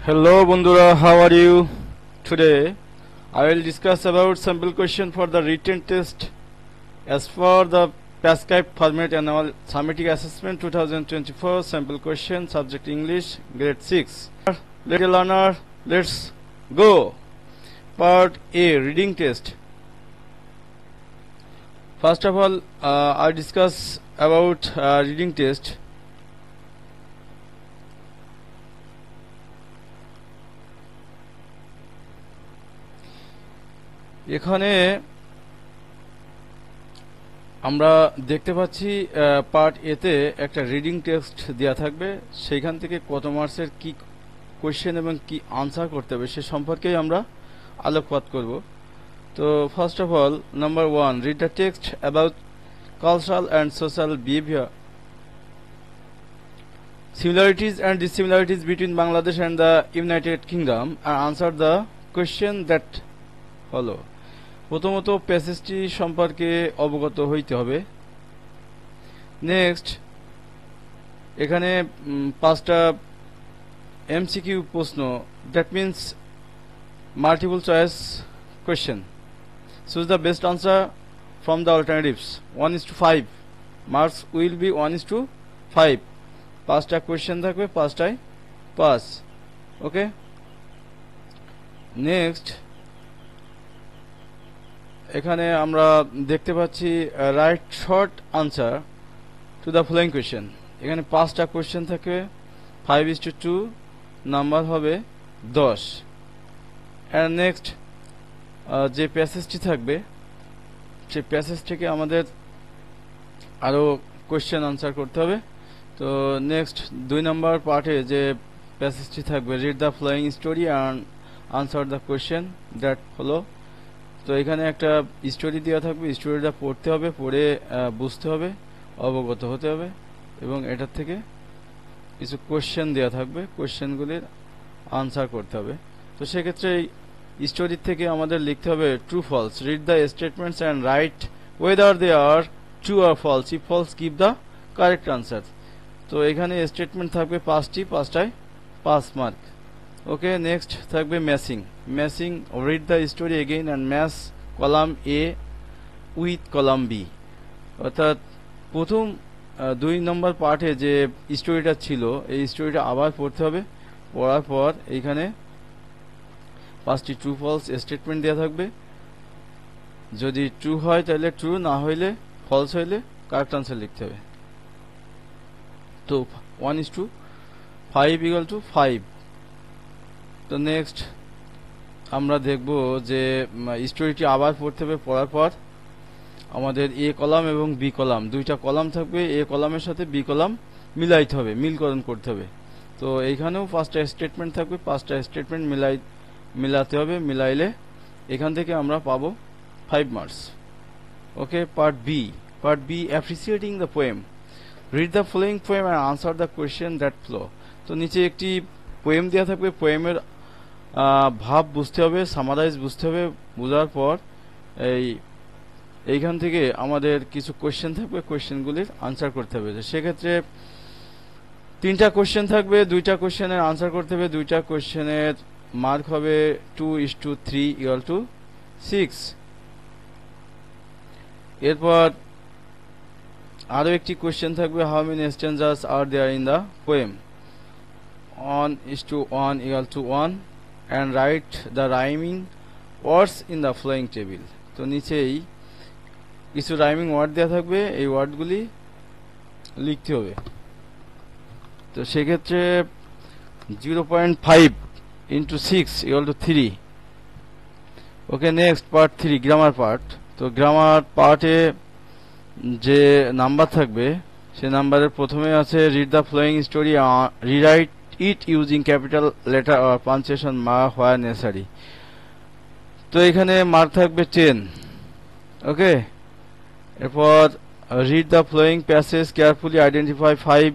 Hello Bundura, how are you? Today I will discuss about sample question for the written test as for the prescribed format annual summative assessment 2024 sample question subject English grade 6. Little learner, let's go. Part A, reading test. First of all, I discuss about reading test. এখানে আমরা দেখতে পাচ্ছি part এ তে একটা reading text দেয়া থাকবে, সেইখান থেকে কত মার্কসের কি কোশ্চেন এবং কি আনসার করতে হবে সে সম্পর্কেই আমরা আলোকপাত করব। তো first of all, number 1, read the text about cultural and social behaviour, similarities and dissimilarities between Bangladesh and the United Kingdom, and answer the question that follow. প্রথমত প্যাসেজটি সম্পর্কে অবগত হইতে হবে। নেক্সট, এখানে 5টা এমসিকিউ প্রশ্ন, that means multiple choice question. Choose the best answer from the alternatives. 1:5 marks will be 1:5। 5টা question থাকবে, 5টায় পাস। ওকে, নেক্সট এখানে আমরা দেখতে পাচ্ছি right short answer to the following question. এখানে 5টা কোয়েশ্চেন থাকে, 5:2, নাম্বার হবে 10। এন্ড নেক্সট যে প্যাসেজটি থাকবে সেই প্যাসেজ থেকে আমাদের আরো কোয়েশ্চেন আনসার করতে হবে। তো নেক্সট 2 নম্বর পার্টে যে প্যাসেজটি থাকবে, read the following story and answer the question that follow. তো এখানে একটা স্টোরি দেওয়া থাকবে, স্টোরিটা পড়তে হবে, পড়ে বুঝতে হবে, অবগত হতে হবে, এবং এটার থেকে কিছু কোয়েশ্চেন দেওয়া থাকবে, কোয়েশ্চেনগুলির আনসার করতে হবে। তো সেক্ষেত্রে এই স্টোরির থেকে আমাদের লিখতে হবে true false, read the statements and write whether they are true or false, if false give the correct answer. তো এখানে স্টেটমেন্ট থাকবে 5টি, 5টায় 5 মার্ক। ওকে, নেক্সট থাকবে matching. Matching, read the story again and match column A with column B. অর্থাৎ প্রথম 2 নম্বর পার্টে যে স্টোরিটা ছিল এই স্টোরিটা আবার পড়তে হবে। পড়ার পর এইখানে 5টি ট্রু ফলস স্টেটমেন্ট দেওয়া থাকবে। যদি ট্রু হয় তাহলে ট্রু, না হইলে ফলস, হইলে কারেক্ট আনসার লিখতে হবে। তো 1:5 = 5। তো নেক্সট আমরা দেখব যে স্টোরিটি আবার পড়তে হবে। পড়ার পর আমাদের এ কলাম এবং বি কলাম, 2টা কলাম থাকবে, এ কলামের সাথে বি কলাম মিলাইতে হবে, মিলকরণ করতে হবে। তো এইখানেও 5টা স্টেটমেন্ট থাকবে, 5টা স্টেটমেন্ট মিলাতে হবে, মিলাইলে এখান থেকে আমরা পাবো 5 marks. Okay, part B, appreciating the poem, read the following poem and answer the question that follow. তো নিচে একটি পোয়েম দেওয়া থাকবে, পোয়েমের ভাব বুঝতে হবে, সামারাইজ বুঝতে হবে, বোঝার পর এইখান থেকে আমাদের কিছু কোয়েশ্চেন থাকবে, কোয়েশ্চেনগুলির আনসার করতে হবে। সেক্ষেত্রে 3টা কোয়েশ্চেন থাকবে, 2টা কোয়েশ্চেনের আনসার করতে হবে, 2টা কোয়েশ্চেনের মার্ক হবে 2:3 = 6। এরপর আরো একটি কোয়েশ্চেন থাকবে, how many stanzas are there in the poem, 1:1 = 1, and write the rhyming words in the following table। তো নিচেই কিছু রাইমিং ওয়ার্ড দেওয়া থাকবে, এই ওয়ার্ডগুলি লিখতে হবে। তো সেক্ষেত্রে 0.5 × 6 = 3। Okay, next part 3, grammar part. তো গ্রামার পার্টে যে নাম্বার থাকবে সে নাম্বারের প্রথমে আছে read the following story, rewrite it using capital letter or punctuation mark where necessary. তো এখানে মার্ক থাকবে 10। ওকে, এরপর read the following passage, carefully identify 5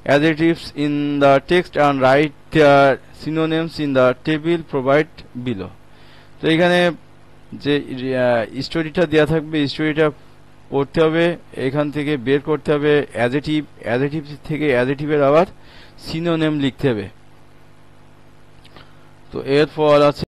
adjectives in the text and write their synonyms in the table provide below. তো এখানে যে স্টোরিটা দেওয়া থাকবে, স্টোরিটা পড়তে হবে, এখান থেকে বের করতে হবে অ্যাডজেক্টিভ থেকে অ্যাডজেক্টিভের আবার সিনোনিম লিখতে হবে। তো এরপর আছে